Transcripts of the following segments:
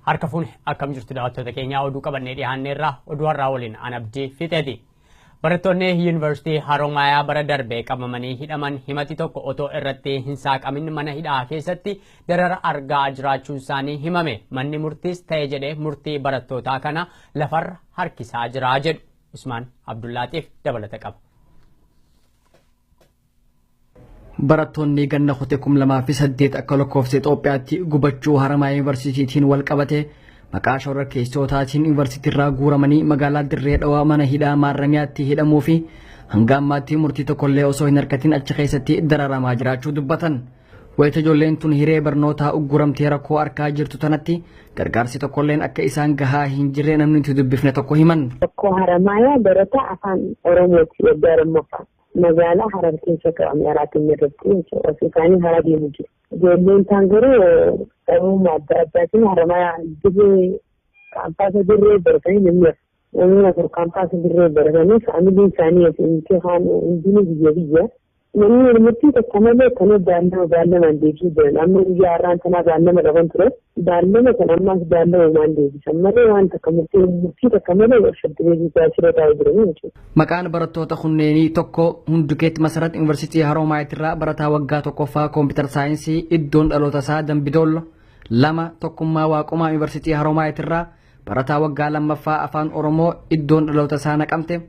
Harka fuune akkam jirtu daawwattoota keenyaa oduu qabannee dhiyaanneerraa oduu har'aa waliin Anabdii Fixeeti. Barattoonni yuunivarsiitii Haroomayaa bara darbee qabamanii hidhaman himati tokko otoo irratti hin saaqamin mana hidhaa keessatti darara argaa jiraachuun isaanii himame. Manni murtiis ta'e jedhee murtii barattootaa kana lafarra harkisaa jira jedhu Usmaan Abdullaatiif dabalata qaba. Barattoonni ganna qote 2008 akka lakkoofsa Itoophiyaatti gubachuu Haramayaa Yuunivarsiitiitiin wal qabate maqaa shororkeessitootaan yuunivarsiitiirraa guuramanii magaalaa Dirree Dhawaa mana hidhaa maarramiyaatti hidhamuu fi hanga ammaatti murtii tokkollee osoo hin argatin achi keessatti dararamaa jiraachuu dubbatan. Wayita ijoolleen tun hiree barnootaa ugguramtee rakkoo argaa jirtu tanatti gargaarsi tokkolleen akka isaan gahaa hin jirre namni itti dubbifne tokko himan. Tokko Haramayaa barataa afaan Oromooti gargaaramuufaa. Magaalaa Harar keessa qabamee araatiin irratti ofiisaanii hara deemu jiru. Ijoolleen isaan garuu sababuma adda addaatiin Haramayaa dirree kaampaasa dirree baratanii namni afur kaampaasa dirree baratanii faamiliin isaanii asiin hundinuu biyya. Namni murtii tokko malee kan baallama deebisuu jiran amma guyyaa har'aan sanaa baallama qaban ture. Baallama kan ammaas baallamumaan deebisan malee waan takka murtii takka malee warshatti beeksisaa shiroo taa'ee jiranii jechuudha. Maqaan barattoota kunneenii tokko Hundukeet Masarat Yuunivarsiitii Haroomayaatti barataa waggaa tokkoffaa Kompiitar Saayinsii iddoon dhaloota isaa Dambidoollo. 2 Tokkummaa Waaqumaa Yuunivarsiitii Haroomayaatti barataa waggaa lammaffaa Afaan Oromoo iddoon dhaloota isaa Naqamte.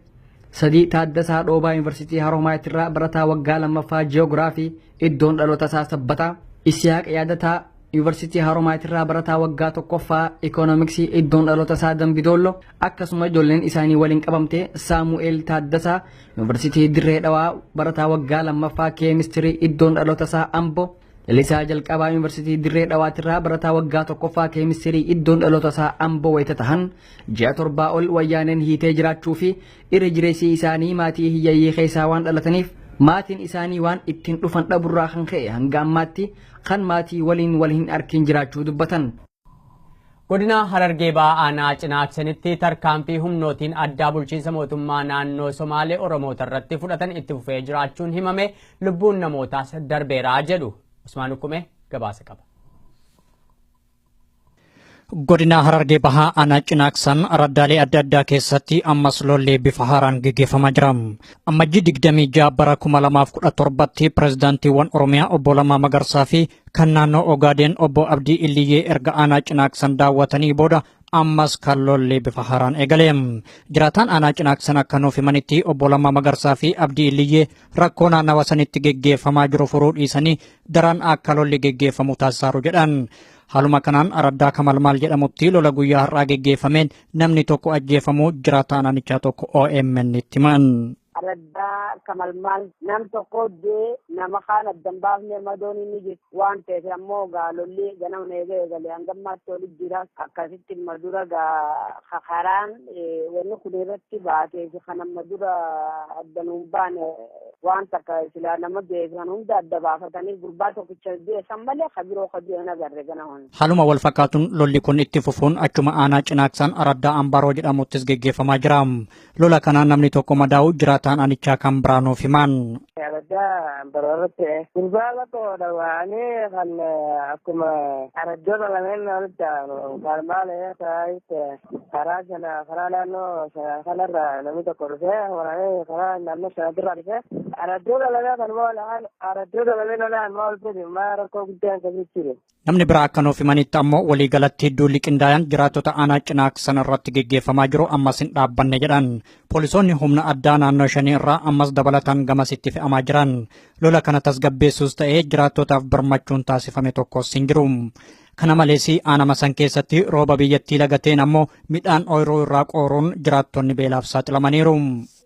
3 Taaddasaa Dhoobaa Yuunivarsiitii Haroomayaatti barataa waggaa lammaffaa Ji'oogiraafii iddoon dhaloota isaa Sabbataa. Isiyaaq Yaadataa Yuunivarsiitii Haroomayaatti barataa waggaa tokkoffaa Ikoonomiksii iddoon dhaloota isaa Dambidoollo. Akkasuma ijoolleen isaanii waliin qabamte Saamu'eel Taaddasaa Yuunivarsiitii Dirree Dhawaa barataa waggaa lammaffaa Keemistirii iddoon dhaloota isaa Ambo. Lalisaa Jalqabaa Yuunivarsiitii Dirree Dhawaatti barataa waggaa tokkoffaa Keemistirii iddoon dhaloota isaa Amboo wayita tahan ji'a 7 ol wayyaaneen hiitee jiraachuu fi irra jireessii isaanii maatii hiyyeeyyii keessaa waan dhalataniif maatiin isaanii waan ittiin dhufan dhaburraa kan ka'e hanga ammaatti kan maatii waliin wal hin arkin jiraachuu dubbatan. Godina Harargee Aanaa Cinaaksanitti tarkaanfii humnootiin addaa bulchiinsa mootummaa naannoo Somaalee Oromoota irratti fudhatan itti fufee jiraachuun himame lubbuun namootaas darbeeraa jedhu. Usmaan Hukume gabaasa qaba. Godina Harargee Aanaa Cinaaksan araddaalee adda addaa keessatti ammas lollee bifa haaraan gaggeeffamaa jira. Ammajjii 26 bara 2017tti pirezidaantiiwwan Oromiyaa obbo Lammaa Magarsaa fi kan naannoo Ogaadeen obbo Abdii Illiyyee erga Aanaa Cinaaksan daawwatanii booda ammas kan lollee bifa haaraan eegale. Jiraataan Aanaa Cinaaksan akka nuuf himanitti obbo Lammaa Magarsaa fi Abdii Illiyyee rakkoo naannawa sanitti gaggeeffamaa jiru furuu dhiisanii daran akka lolli gaggeeffamu taasisaaru jedhan. Haaluma kanaan araddaa Kamalmaal jedhamutti lola guyyaa har'aa gaggeeffameen namni tokko ajjeefamuu jiraataa naannichaa tokko OMN itti himan. Araddaa Kamalmaal nam tokko dee nama kaan addan baafnee madoon inni jiru waan ta'eef ammoo gaalolli ganama eegalee hangammaatti oli jira akkasitti madura karaan wanni kun irratti baatee kan amma dura addanuun baane waan takka silaa nama beekan hunda adda baafatanii gurbaa tokkicha beekan malee kabiroo kabiroo nagarre ganaman. Haaluma wal fakkaatuun lolli kun itti fufuun achuma Aanaa Cinaaksan araddaa Ambaroo jedhamuttis gaggeeffamaa jira. Lola kanaan namni tokko madaa'u jiraataan aanichaa kan biraanuuf himan. Araddaa Ambaroo irratti gurbaa tokko dhawaanii kan akkuma araddoota lameen walitti Kalmaalee karaa sana karaa naannoo kanarra namni tokko dhufee waraanee karaa naannoo sanarra dhufee araddoota lameen kan moolaan araddoota lameen olaan maal fedhi maa rakkoo guddaan qabitti jiru. Namni biraa akka nuuf himanitti ammoo waliigalatti duulli qindaa'aan jiraattota Aanaa Cinaaksan irratti gaggeeffamaa jiru ammas hin dhaabbanne jedhan. Poolisoonni humna addaa naannoo 5 irraa ammas dabalatan gamasitti fe'amaa jiran. Lola kana tasgabbeessuus ta'ee jiraattotaaf birmachuun taasifame tokkos hin jiru. Kana malees aanama san keessatti rooba biyyattii lagateen ammoo midhaan ooyiruu irraa qooruun jiraattonni beelaaf saaxilamaniiru.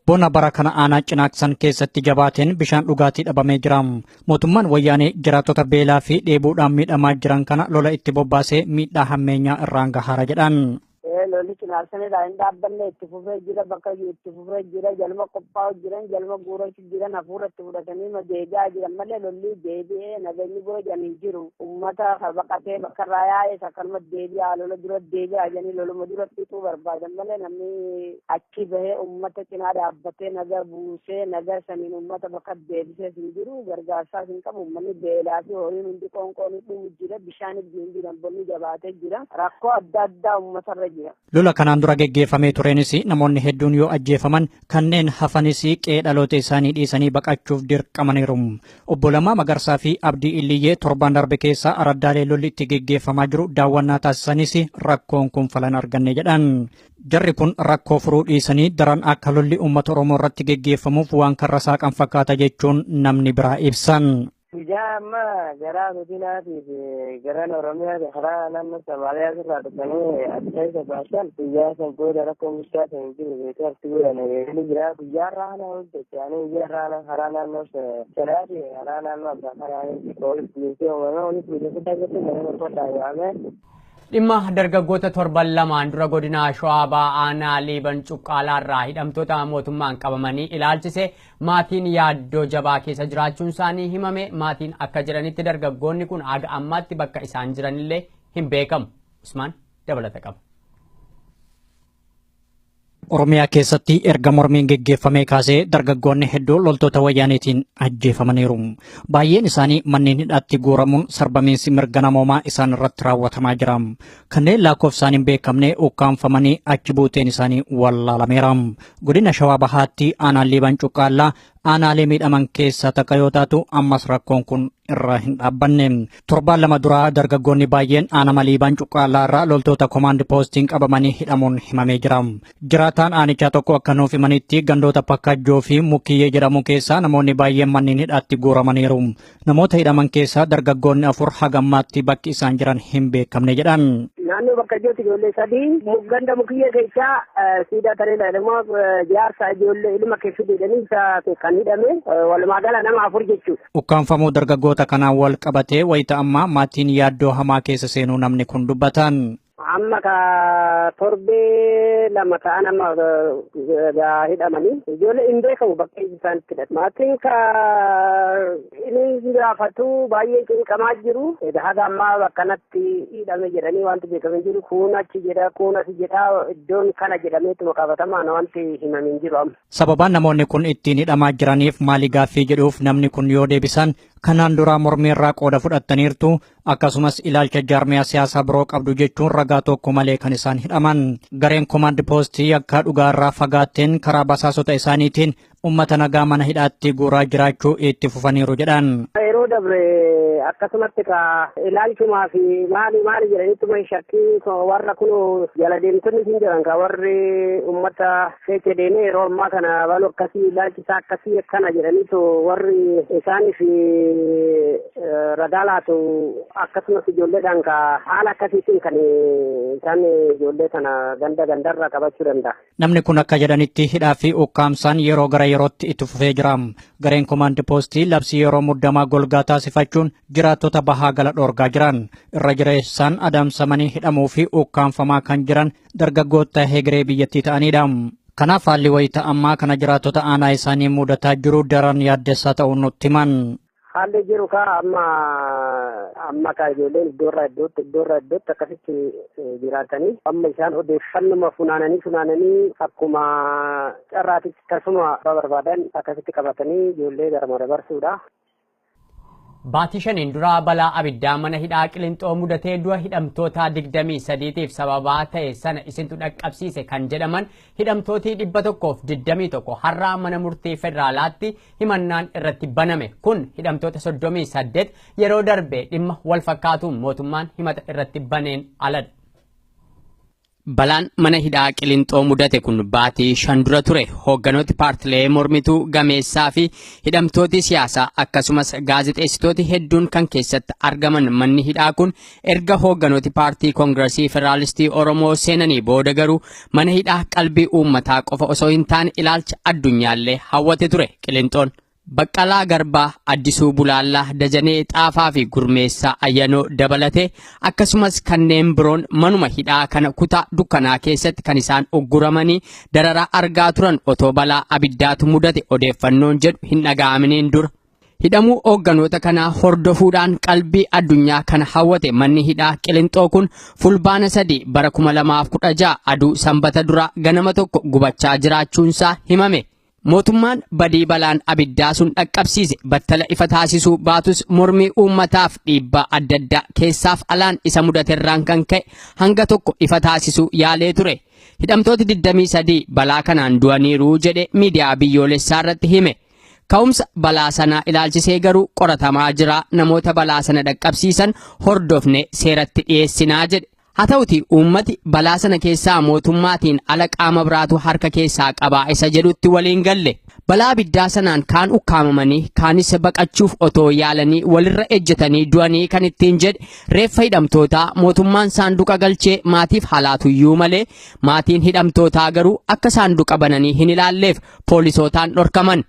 Bona bara kana Aanaa Cinaaksan keessatti jabaateen bishaan dhugaatii dhabamee jira. Mootummaan wayyaanee jiraattota beelaa fi dheebuudhaan miidhamaa jiran kana lola itti bobbaasee miidhaa hammeenyaa irraan gahaara jedhan. Lolli cinaarsanii hin dhaabbanne itti fufee jira bakka itti fufee jira jalma qophaa'u jiran jalma guurachuu jiran hafuura itti fudhatanii deebi'aa jiran malee lolli deebi'ee nageenyi boojaan hin jiru ummata baqatee bakka irraa yaa'ee akkanuma deebi'aa lola dura deebi'aa jedhanii loluma dura fixuu barbaadan malee namni achi bahee ummata cinaa dhaabbatee naga buusee naga saniin ummata bakka deebisee hin jiru gargaarsaas hin qabu ummanni beelaa fi horiin hundi qoonqoon dhumu jira bishaan hin jiran bonni jabaatee jira rakkoo adda addaa uummatarra jira. Lola kanaan dura geggeeffamee tureenis namoonni hedduun yoo ajjeefaman kanneen hafanis qe'ee dhaloota isaanii dhiisanii baqachuuf dirqamaniiru. Obbo Lammaa Magarsaa fi Abdii Illiyyee torban darbe keessa araddaalee lolli itti geggeeffamaa jiru daawwannaa taasisanis rakkoon kun falan arganne jedhan. Jarri kun rakkoo furuu dhiisanii daran akka lolli uummata Oromoo irratti geggeeffamuuf waan karra saaqan fakkaata jechuun namni biraa ibsan. Guyyaa amma gara godinaatii fi gara Oromiyaa karaa naannoo Somaaliyaa irraa dhufanii adda isa baasan guyyaa san booda rakkoo guddaa ta'e jiru beekuu arti godhan jira guyyaa raana hojjetaanii guyyaa raana karaa naannoo Somaaliyaa karaa naannoo Abbaa karaa poolisii biiroo uumamaa walitti buusuuf taasisu nama tokko dhaabame. Dhimma dargaggoota torban lamaan dura godina Shawaa Ba'aanaa Liiban Cuqqaalaarraa hidhamtoota mootummaan qabamanii ilaalchise maatiin yaaddoo jabaa keessa jiraachuun isaanii himame. Maatiin akka jiranitti dargaggoonni kun aga ammaatti bakka isaan jiranillee hin beekamu. Usmaan dabalata qaba. Oromiyaa keessatti erga mormiin geggeeffamee kaasee dargaggoonni hedduu loltoota wayyaaniitiin ajjeefamaniiru. Baay'een isaanii manneen hidhaatti guuramuun sarbamiinsi mirga namoomaa isaan irratti raawwatamaa jira. Kanneen lakkoofsaan hin beekamne ukkaanfamanii achi buuteen isaanii wallaalameera. Godina Shawaa Bahaatti aanaan Liiban Cuqqaallaa aanaalee miidhaman keessaa takka yoo taatu ammas rakkoon kun irra hin dhaabbanne. Torbaan lama duraa dargaggoonni baay'een aanaa Liiban Cuqqaallaa irraa loltoota komaandi poostiin qabamanii hidhamuun himamee jira. Jiraataan aanichaa tokko akka nuuf himanitti gandoota Pakkajjoo fi Mukkiyyee jedhamu keessaa namoonni baay'een manneen hidhaatti guuramaniiru. Namoota hidhaman keessaa dargaggoonni 4 hagammaatti bakki isaan jiran hin beekamne jedhan. Naannoo Pakkajjootti ijoollee 3 ganda Mukkiyyee keessaa siidaa tareedha ilmoo jaarsa ijoollee ilma keessatti jedhanii kan hidhame walumaa gala nama 4 jechuudha. Ukkaanfamuu dargaggoota kanaan wal qabatee wayita ammaa maatiin yaaddoo hamaa keessa seenuu namni kun dubbatan. Amma ka torbee lama ta'an amma hidhamanii ijoollee hin beekamu bakka isaan itti hidhatan. Maatiin ka inni gaafatu baay'ee cinqamaa jiru. Haga ammaa bakkanatti hidhame jedhanii wanti beekamu jiru kun achi jedha kun as jedha iddoon kana jedhameetuma qabatamaan wanti himamin jiru amma. Sababaan namoonni kun ittiin hidhamaa jiraniif maali gaaffii jedhuuf namni kun yoo deebisan kanaan dura mormii irraa qooda fudhataniirtu akkasumas ilaalcha jaarmiyaa siyaasaa biroo qabdu jechuun ragaa tokko malee kan isaan hidhaman. Gareen komaandi poostii akka dhugaa irraa fagaatteen karaa basaasota isaaniitiin ummata nagaa mana hidhaatti guuraa jiraachuu itti fufaniiru jedhan. Yeroo dabre akkasumatti ka ilaalchumaa fi maali jedhanittuma shakkii warra kun jala deemtonni hin jiran ka warri ummata feete deemee yeroo ammaa kana balu akkasii ilaalchisaa akkasii akkana jedhaniitu warri isaanii fi ragaa laatu akkasumas ijoolleedhaan ka haala akkasiitiin kan isaan ijoollee kana gandarraa qabachuu danda'a. Namni kun akka jedhanitti hidhaa fi ukkaamsaan yeroo gara yerootti itti fufee jira. Gareen komaandi poostii labsii yeroo muddamaa golgaa taasifachuun jiraattota bahaa gala dhoorgaa jiran. Irra jireessaan adamsamanii hidhamuu fi ukkaanfamaa kan jiran dargaggoota hegeree biyyattii ta'anidha. Kanaaf haalli wayita ammaa kana jiraattota aanaa isaanii mudataa jiru daran yaaddessaa ta'uu nutti himan. Haalli jiru ka amma ka ijoolleen iddoorraa iddootti akkasitti jiraatanii amma isaan odeeffannuma funaananii akkuma carraatitti tasuma barbaadan akkasitti qabatanii ijoollee garma dabarsuudha. Baatii shaniin dura balaa abiddaa mana hidhaa Qilinxoo mudatee du'a hidhamtoota 23tiif sababaa ta'e sana isintu dhaqqabsiise kan jedhaman hidhamtooti 121 har'a mana murtii federaalaatti himannaan irratti baname. Kun hidhamtoota 38 yeroo darbe dhimma wal fakkaatuun mootummaan himata irratti baneen aladha. Balaan mana hidhaa Qilinxoo mudate kun baatii 5 dura ture. Hoogganooti paartilee mormituu gameessaa fi hidhamtooti siyaasaa akkasumas gaazexeessitooti hedduun kan keessatti argaman manni hidhaa kun erga hoogganooti paartii Koongiresii Federaalistii Oromoo seenanii booda garuu mana hidhaa qalbii uummataa qofa osoo hin taane ilaalcha addunyaallee hawwate ture. Qilinxoon Baqqalaa Garbaa, Addisuu Bulaallaa, Dajanee Xaafaa fi Gurmeessaa Ayyanoo dabalate akkasumas kanneen biroon manuma hidhaa kana kutaa dukkanaa keessatti kan isaan ogguramanii dararaa argaa turan otoo balaa abiddaatu mudate odeeffannoon jedhu hin dhaga'aminiin dura. Hidhamuu hoogganoota kanaa hordofuudhaan qalbii addunyaa kana hawwate manni hidhaa Qilinxoo kun fulbaana 3 bara 2016 aduu sanbata dura ganama tokko gubachaa jiraachuunsaa himame. Mootummaan badii balaan abiddaa sun dhaqqabsiise battala ifa taasisuu baatus mormii uummataaf dhiibbaa adda addaa keessaaf alaan isa mudaterraan kan ka'e hanga tokko ifa taasisuu yaalee ture. Hidhamtooti 23 balaa kanaan du'aniiru jedhe miidiyaa biyyoolessaa irratti hime. Ka'umsa balaa sanaa ilaalchisee garuu qoratamaa jira, namoota balaa sana dhaqqabsiisan hordofne seeratti dhiyeessinaa jedhe. Haa ta'uti uummati balaa sana keessaa mootummaatiin ala qaama biraatu harka keessaa qabaa isa jedhutti waliin galle. Balaa abiddaa sanaan kaan ukkaamamanii kaanis baqachuuf otoo yaalanii walirra ejjetanii du'anii kan ittiin jedhe reeffa hidhamtootaa mootummaan saanduqa galchee maatiif halaatuyyuu malee maatiin hidhamtootaa garuu akka saanduqa bananii hin ilaalleef poolisootaan dhorkaman.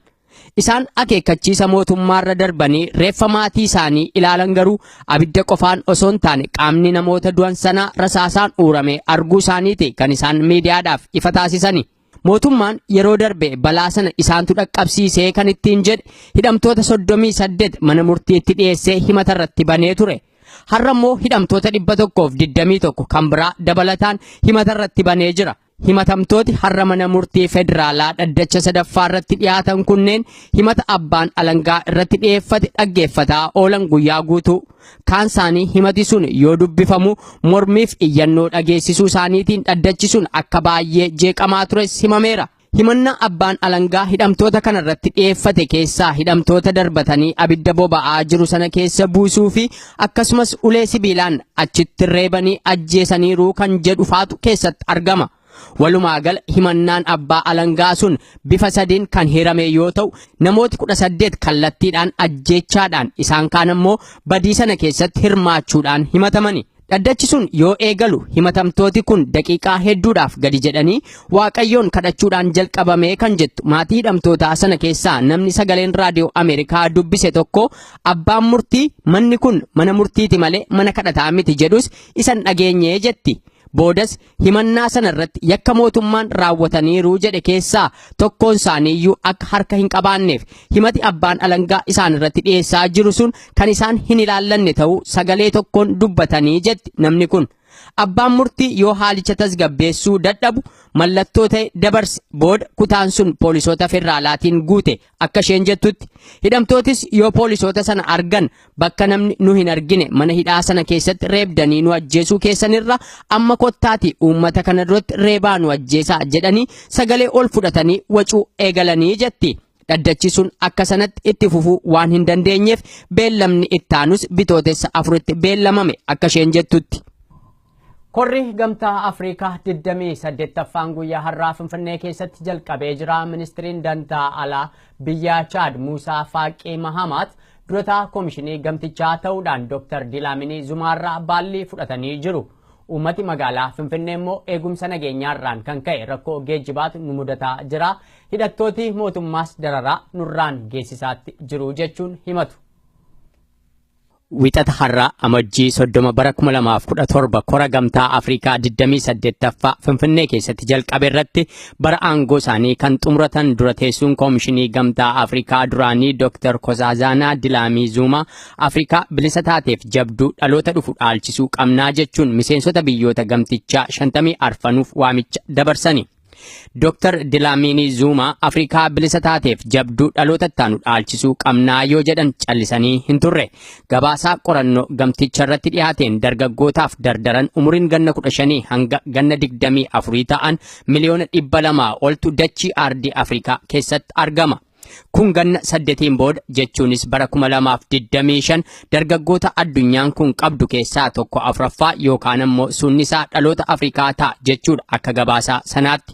Isaan akeekkachiisa mootummaarra darbanii reeffa maatii isaanii ilaalan garuu abidda qofaan osoo hin taane qaamni namoota du'an sanaa rasaasaan uurame arguu isaaniiti kan isaan miidiyaadhaaf ifa taasisani. Mootummaan yeroo darbe balaa sana isaantu dhaqqabsiisee kan ittiin jedhe hidhamtoota 38 mana murtiitti dhiyeessee himata irratti banee ture. Har'a immoo hidhamtoota 121 kan biraa dabalataan himata irratti banee jira. Himatamtooti har'a mana murtii federaalaa dhaddacha sadaffaa irratti dhiyaatan kunneen himata abbaan alangaa irratti dhiyeeffate dhaggeeffataa oolan guyyaa guutuu. Kaan isaanii himati sun yoo dubbifamu mormiif iyyannoo dhageessisuu isaaniitiin dhaddachi sun akka baay'ee jeeqamaa tures himameera. Himannaa abbaan alangaa hidhamtoota kana irratti dhiyeeffate keessaa hidhamtoota darbatanii abidda boba'aa jiru sana keessa buusuu fi akkasumas ulee sibiilaan achitti reebanii ajjeesaniiru kan jedhu faatu keessatti argama. Walumaa gala himannaan abbaa alangaa sun bifa sadiin kan hirame yoo ta'u namooti 18 kallattiidhaan ajjeechaadhaan isaan kaan ammoo badii sana keessatti hirmaachuudhaan himatamani. Dhaddachi sun yoo eegalu himatamtooti kun daqiiqaa hedduudhaaf gadi jedhanii waaqayyoon kadhachuudhaan jalqabamee kan jettu maatii hidhamtootaa sana keessaa namni sagaleen raadiyoo Ameerikaa dubbise tokko abbaan murtii manni kun mana murtiiti malee mana kadhataa miti jedhus isan dhageenyee jetti. Boodas himannaa sana irratti yakka mootummaan raawwataniiru jedhe keessaa tokkoon isaaniiyyuu akka harka hin qabaanneef himati abbaan alangaa isaan irratti dhiyeessaa jiru sun kan isaan hin ilaallanne ta'uu sagalee tokkoon dubbatanii jetti namni kun. Abbaan murtii yoo haalicha tasgabbeessuu dadhabu mallattoo ta'e dabarse booda kutaan sun poolisoota federaalaatiin guute akka isheen jettutti. Hidhamtootis yoo poolisoota sana argan bakka namni nu hin argine mana hidhaa sana keessatti reebdanii nu ajjeesuu keessanirra amma kottaati uummata kana duratti reebaa nu ajjeesaa jedhanii sagalee ol fudhatanii wacuu eegalanii jetti. Dhaddachi sun akka sanatti itti fufuu waan hin dandeenyeef beellamni ittaanus bitootessa 4tti beellamame akka isheen jettutti. Korri gamtaa Afrikaa 28ffaan guyyaa har'aa Finfinnee keessatti jalqabee jira. Ministiriin dantaa alaa biyya Chaad Muusaa Faaqii Mahamat durataa koomishinii gamtichaa ta'uudhaan Dr. Dilaamini Zumaarraa baallii fudhatanii jiru. Uummati magaalaa Finfinnee immoo eegumsa nageenyaarraan kan ka'e rakkoo geejjibaatu nu mudataa jira. Hidhattooti mootummaas dararaa nurraan geessisaatti jiru jechuun himatu. Wixata har'aa amajjii 30 bara 2017 kora gamtaa Afrikaa 28ffaa Finfinnee keessatti jalqabe irratti bara aangoo isaanii kan xumuratan dura teessuun koomishinii gamtaa Afrikaa duraanii Dr. Nkosazana Dlamini Zuma Afrikaa bilisa taateef jabduu dhaloota dhufu dhaalchisuu qabnaa jechuun miseensota biyyoota gamtichaa 54 waamicha dabarsani. Dr. Dlamini Zuma Afrikaa bilisa taateef jabduu dhaloota ittaanu dhaalchisuu qabnaa yoo jedhan callisanii hin turre. Gabaasaa qorannoo gamticha irratti dhiyaateen dargaggootaaf dardaran umuriin ganna 15 hanga ganna 24 ta'an miliyoona 200 oltu dachii aardii Afrikaa keessatti argama. Kun ganna 8 booda jechuunis bara 2025 dargaggoota addunyaan kun qabdu keessaa tokko afuraffaa yookaan ammoo sunnisaa dhaloota Afrikaa ta'a jechuudha akka gabaasaa sanaatti.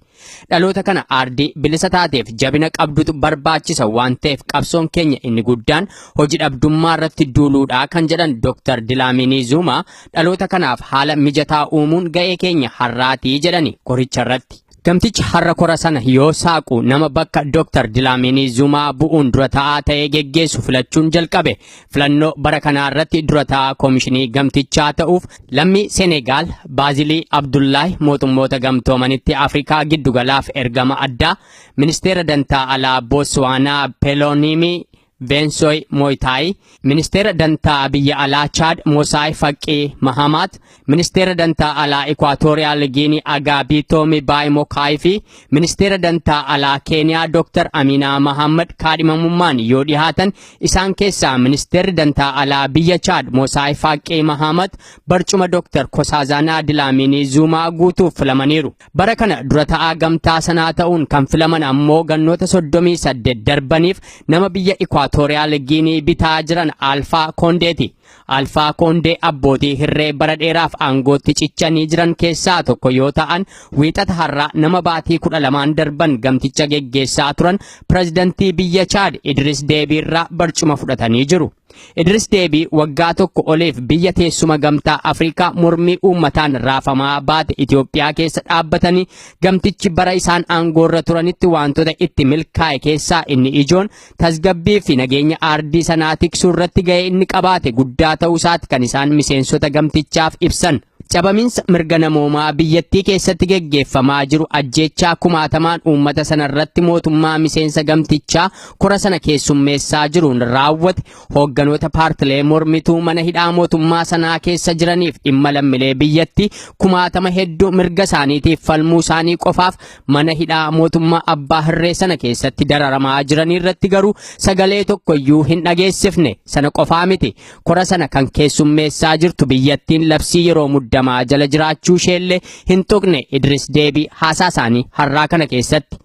Dhaloota kana aardii bilisa taateef jabina qabdutu barbaachisa waan ta'eef qabsoon keenya inni guddaan hojii dhabdummaa irratti duuluudha kan jedhan Dr. Dlamini Zuma dhaloota kanaaf haala mijataa uumuun ga'ee keenya har'aatii jedhani koricha irratti. Gamtichi har'a kora sana yoo saaqu nama bakka Dr. Dlamini Zuma bu'uun dura taa'aa ta'ee geggeessu filachuun jalqabe. Filannoo bara kanaa irratti dura taa'aa koomishinii gamtichaa ta'uuf lammii Senegaal Baazilii Abdullaahi mootummoota gamtoomanitti Afrikaa giddugalaaf ergama addaa ministeera dantaa alaa Botswaanaa Pelonimi Vensoy Moitai, ministeera dantaa biyya alaa Chad Mosai Faqi Mahamat, ministeera dantaa alaa Equatorial Guinea Agabito Mibai Mokai fi ministeera dantaa alaa Kenya Dr. Amina Mohamed kaadhimamummaan yoo dhihaatan isaan keessaa ministeerri dantaa alaa biyya Chad Mosai Faqi Mahamat barcuma Dr. Nkosazana Dlamini Zuma guutuuf filamaniiru. Bara kana dura ta'aa gamtaa sanaa ta'uun kan filaman ammoo gannoota 38 darbaniif nama biyya Equatorial Guinea bitaa jiran Alpha Condeti. Alpha Condé abbootii hirree bara dheeraaf aangootti cichanii jiran keessaa tokko yoo ta'an wiixata har'aa nama baatii 12 darban gamticha geggeessaa turan pirezidantii biyya Chad Idris Deby irraa barcuma fudhatanii jiru. Idris Deby waggaa tokko oliif biyya teessuma gamtaa Afrikaa mormii uummataan raafamaa baate Itoophiyaa keessa dhaabbatanii gamtichi bara isaan aangoorra turanitti wantoota itti milkaa'e keessaa inni ijoon tasgabbii fi nageenya aardii sanaa tiksuu irratti ga'ee inni qabaate guddaa ta'uu isaati kan isaan miseensota gamtichaaf ibsan. Cabaminsa mirga namoomaa biyyattii keessatti geggeeffamaa jiru ajjeechaa kumaatamaan uummata sana irratti mootummaa miseensa gamtichaa kora sana keessummeessaa jiruun raawwate hoogganoota paartilee mormituu mana hidhaa mootummaa sanaa keessa jiraniif dhimma lammiilee biyyattii kumaatama hedduu mirga isaaniitiif falmuu isaanii qofaaf mana hidhaa mootummaa abbaa hirree sana keessatti dararamaa jiranii irratti garuu sagalee tokkoyyuu hin dhageessifne. Sana qofaa miti kora sana kan keessummeessaa jirtu biyyattiin labsii yeroo muddaa jala jiraachuu isheellee hin tuqne Idris Deby haasaa isaanii har'aa kana keessatti.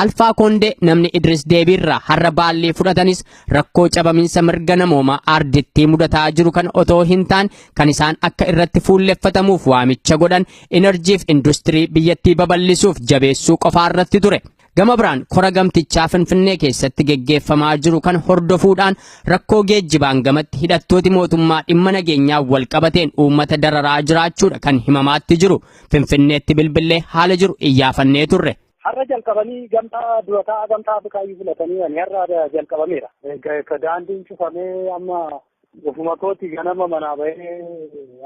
Alpha Condé namni Idris Deby irraa har'a baallii fudhatanis rakkoo cabaminsa mirga namoomaa aardittii mudataa jiru kan otoo hin taane kan isaan akka irratti fuulleffatamuuf waamicha godhan enerjiif industirii biyyattii babal'isuuf jabeessuu qofaa irratti ture. Gama biraan kora gamtichaa Finfinnee keessatti geggeeffamaa jiru kan hordofuudhaan rakkoo geejjibaan gamatti hidhattooti mootummaa dhimma nageenyaa wal qabateen uummata dararaa jiraachuudha kan himamaatti jiru. Finfinneetti bilbilee haala jiru iyyaafannee turre. Har'a jalqabanii gamtaa durataa gamtaa Afrikaa filatanii har'a jalqabameera. Daandiin cufamee amma ofuma kooti ganama manaa bahee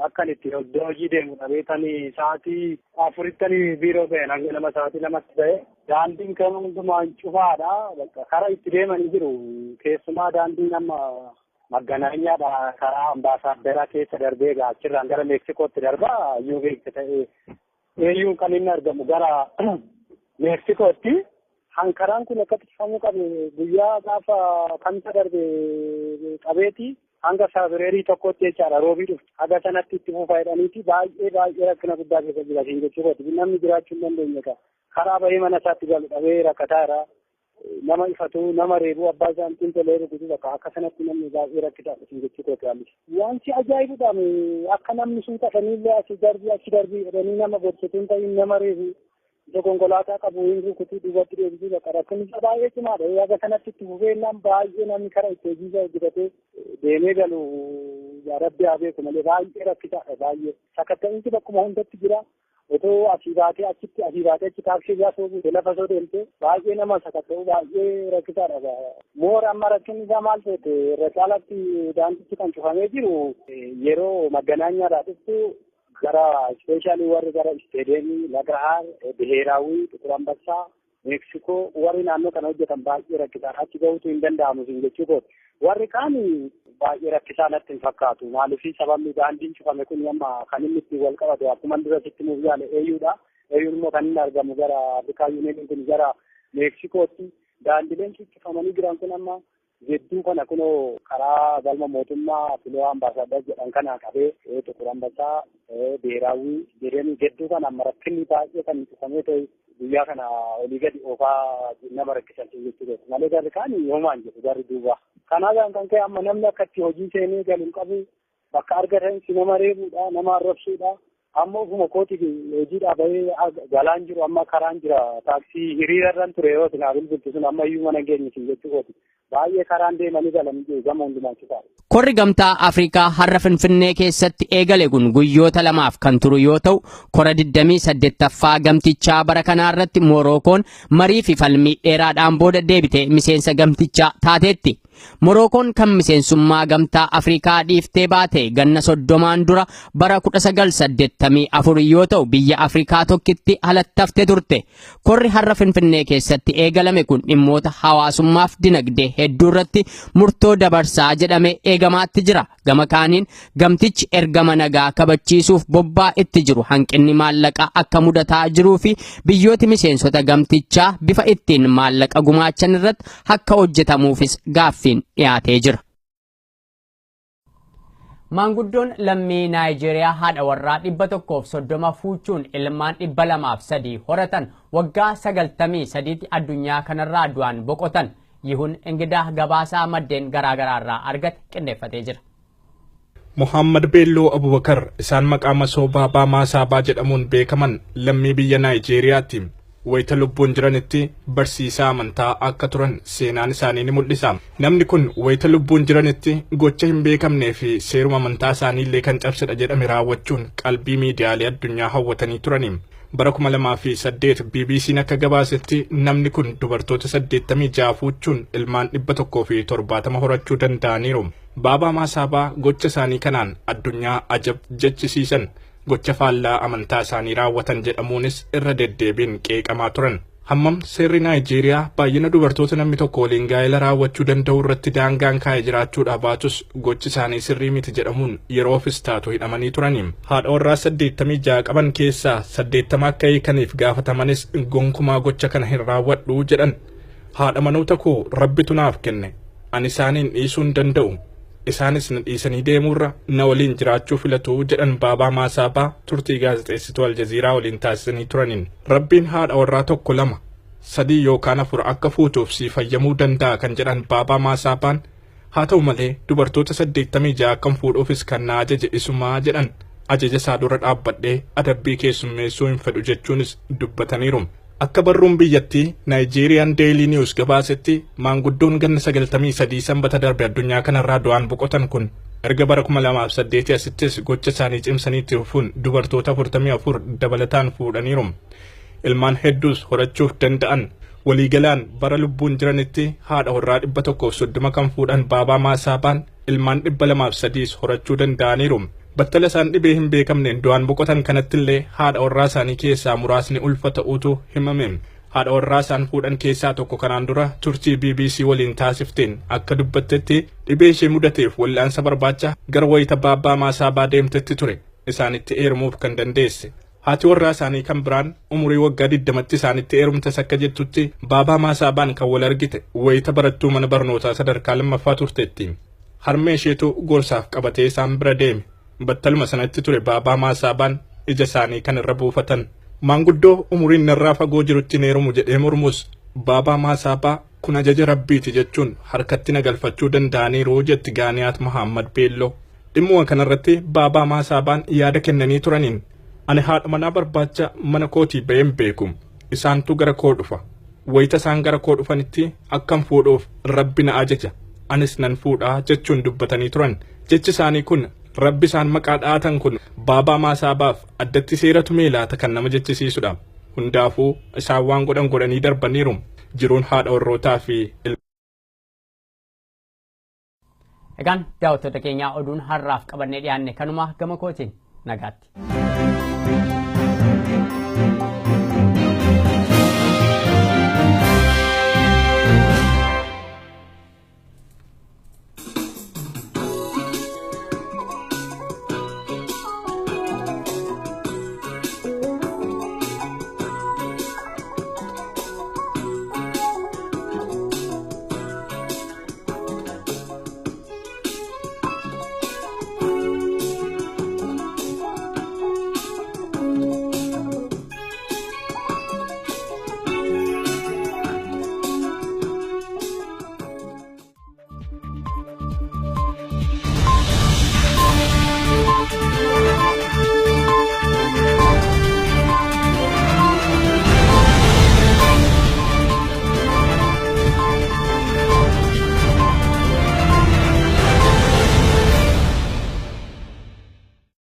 akkan itti hojii deemu dhabeetanii sa'aatii afurittanii biiroo ba'e hanga nama sa'aatii lamatti ba'e daandiin kan hundumaan cufaadha. Karaa itti deemanii jiru keessumaa daandiin amma Maganaanyaadha karaa ambaasaaddara keessa darbee achirraan gara Meeksikootti darbaa yoo beekte ta'e eeyyuun kan inni argamu gara Meeksikootti hankaraan kun akka tifamuu qabe guyyaa gaafa kamisa darbe qabeeti hanga Feebruaarii tokkotti jechaadha roobii dhuftu haga sanatti itti fufaa jedhaniiti baay'ee rakkina guddaa keessa jiraatan jechuudha. Namni jiraachuu hin dandeenye karaa bahee mana isaatti galu dhabee rakkataara nama ifatu nama reebuu abbaa isaaniitiin tolee rukutu akka sanatti namni baay'ee rakkisaadha jechuudha. Wanti ajaa'ibudha akka namni suutataniillee achi darbii jedhanii nama gorsituun ta'in nama reebuu konkolaataa qabu hin rukutuu duubatti deebisuu bakka rakkinni baay'ee cimaadha. Haga sanatti itti fufeennaan baay'ee namni karaa itti hojiisaa hojjetatee deemee galu rabbi haa beeku malee baay'ee rakkisaadha baay'ee. Sakatta'insi bakkuma hundatti jira. Otoo asii baatee achi taaksii gaafa buute lafa soo deemte baay'ee nama sakatta'u baay'ee rakkisaadha. Moora amma rakkinni isaa maal ta'e irra caalatti daandichi kan cufamee jiru yeroo Maganaanyaadhaa dhuftu gara ispeeshaalii warri gara isteediyeemii Lagahar Biheeraawii Xuqur Ambassaa Meeksikoo warri naannoo kana hojjetan baay'ee rakkisaadha. Achi gahuutu hin danda'amu jechuudha. Warri kaan baay'ee rakkisaa natti hin fakkaatu. Maaliif sababni daandiin cufame kun amma kan inni ittiin wal qabate akkuma dura sitti nuuf yaale eeyyuudha. Eeyyuun immoo kan inni argamu gara Afrikaa Yuuniyeeniin kun gara Meeksikootti daandileen cufamanii jiran kun amma jedduu kana kunoo karaa galma mootummaa filoo ambaasaaddar jedhan kana qabee Xuqur Ambassaa Biheeraawii jedhanii jedduu kana amma rakkinni baay'ee kan cufamee ta'e guyyaa kana olii gadi oofaa nama rakkisan jechuudha. Malee garri kaan yoomaan jedhu garri duuba. Kanaafaan kan ka'e amma namni akka itti hojii seenee galu qabu bakka argatan nama reebuudha nama arrabsuudha amma ofuma kooti hojii dhaabee galaan jiru amma karaan jira taaksii hiriirarran ture yoo tinaa bilbiltu sun amma iyyuu mana geenyiti jechuudha. Baay'ee karaan deemanii galanii jiru gama hundumaan citaa. Korri gamtaa Afrikaa har'a Finfinnee keessatti eegale kun guyyoota lamaaf kan turu yoo ta'u, kora 28ffaa gamtichaa bara kanaa irratti Morookoon marii fi falmii dheeraadhaan booda deebitee miseensa gamtichaa taateetti. Morookoon kan miseensummaa gamtaa Afrikaa dhiiftee baate ganna 30 dura bara 1984 yoo ta'u biyya Afrikaa tokkitti halattafte turte. Korri har'a Finfinnee keessatti eegalame kun dhimmoota hawaasummaaf dinagdee hedduu irratti murtoo dabarsaa jedhame eegamaatti jira. Gama kaaniin gamtichi ergama nagaa kabachiisuuf bobbaa itti jiru hanqinni maallaqaa akka mudataa jiruu fi biyyooti miseensota gamtichaa bifa ittiin maallaqa gumaachan irratti akka hojjetamuufis gaaffiin dhiyaatee jira. Maanguddoon lammii Naayijeeriyaa haadha warraa 130 fuuchuun ilmaan 203 horatan waggaa 93 addunyaa kanarraa du'an boqotan. Yihun Ingidaa gabaasaa maddeen garaagaraarraa argate qindeeffatee jira. Muhammad Bello Abubakar isaan maqaa masoo Baabaa Maasaabaa jedhamuun beekaman lammii biyya Naayijeeriyaatti. Wayita lubbuun jiranitti barsiisaa amantaa akka turan seenaan isaanii ni mul'isa. Namni kun wayita lubbuun jiranitti gocha hin beekamnee fi seeruma amantaa isaaniillee kan cabsedha jedhame raawwachuun qalbii miidiyaalee addunyaa hawwatanii turani. Bara 2008 BBC'n akka gabaasetti namni kun dubartoota 86 fuuchuun ilmaan 170 horachuu danda'aniiru. Baabaa Maasaabaa gocha isaanii kanaan addunyaa ajab jechisiisan. Gocha faallaa amantaa isaanii raawwatan jedhamuunis irra deddeebiin qeeqamaa turan. Hammam seerri Naayijeeriyaa baay'ina dubartoota namni tokko waliin gaa'ela raawwachuu danda'u irratti daangaan kaa'ee jiraachuudhaa baatus gochi isaanii sirrii miti jedhamuun yeroofis taatu hidhamanii turani. Haadha warraa 86 qaban keessaa 80 akka hiikaniif gaafatamanis gonkumaa gocha kana hin raawwadhu jedhan. Haadha manoota koo rabbitu naaf kenne ani isaaniin dhiisuu hin danda'u. Isaanis na dhiisanii deemuurra na waliin jiraachuu filatu jedhan Baabaa Maasaabaa turtii gaazexeessituu Aljaziiraa waliin taasisanii turaniin. Rabbiin haadha warraa tokko 2, 3 yookaan 4 akka fuutuuf si fayyamuu danda'a kan jedhan Baabaa Maasaabaan haa ta'u malee dubartoota 86 akkam fuudhuufis kan na ajaje isumaa jedhan. Ajaja isaa dura dhaabbadhee adabbii keessummeessuu hin fedhu jechuunis dubbataniiru. Akka barruun biyyattii Nigerian Daily News gabaasetti maanguddoon ganna 93 sanbata darbe addunyaa kanarraa du'aan boqotan kun erga bara 2008 asittis gocha isaanii cimsanii itti fufuun dubartoota 44 dabalataan fuudhaniiru. Ilmaan hedduus horachuuf danda'an. Waliigalaan bara lubbuun jiranitti haadha warraa 130 kan fuudhan Baabaa Maasaabaan ilmaan 203 horachuu danda'aniiru. Battala isaan dhibee hin beekamneen du'aan boqotan kanattillee haadha warraa isaanii keessaa muraasni ulfa ta'uutu himame. Haadha warraa isaan fuudhan keessaa tokko kanaan dura turtii BBC waliin taasifteen akka dubbattetti dhibee ishee mudateef wal'aansa barbaacha gara wayita Baabaa Maasaabaa deemtetti ture isaanitti eermuuf kan dandeesse. Haati warraa isaanii kan biraan umurii waggaa 20tti isaanitti eerumtes akka jettutti Baabaa Maasaabaan kan wal argite wayita barattuu mana barnootaa sadarkaa lammaffaa turteetti. Harmee isheetu gorsaaf qabatee isaan bira deeme. Battaluma sanatti ture Baabaa Maasaabaan ija isaanii kan irra buufatan. Maanguddoo umuriin narraa fagoo jirutti neerumu jedhee mormus Baabaa Maasaabaa kun ajaja rabbiiti jechuun harkatti nagalfachuu danda'aniiru jetti Gaaniyaat Muhammad Bello. Dhimma kanarratti Baabaa Maasaabaan yaada kennanii turaniin ani haadha manaa barbaacha mana kootii ba'een beeku. Isaantu gara koo dhufa. Wayita isaan gara koo dhufanitti akkam fuudhuuf rabbi na ajaja. Anis nan fuudhaa jechuun dubbatanii turan. Jechi isaanii kun Rabbi isaan maqaa dhaatan kun Baabaa Maasaabaaf addatti seera tumee laata kan nama jechisiisudha. Hundaafuu isaan waan godhanii darbaniiru. Jiruun haadha warrootaa fi Egaan daawwattoota keenyaa oduun har'aaf qabannee dhiyaanne kanuma gama kootiin nagaatti.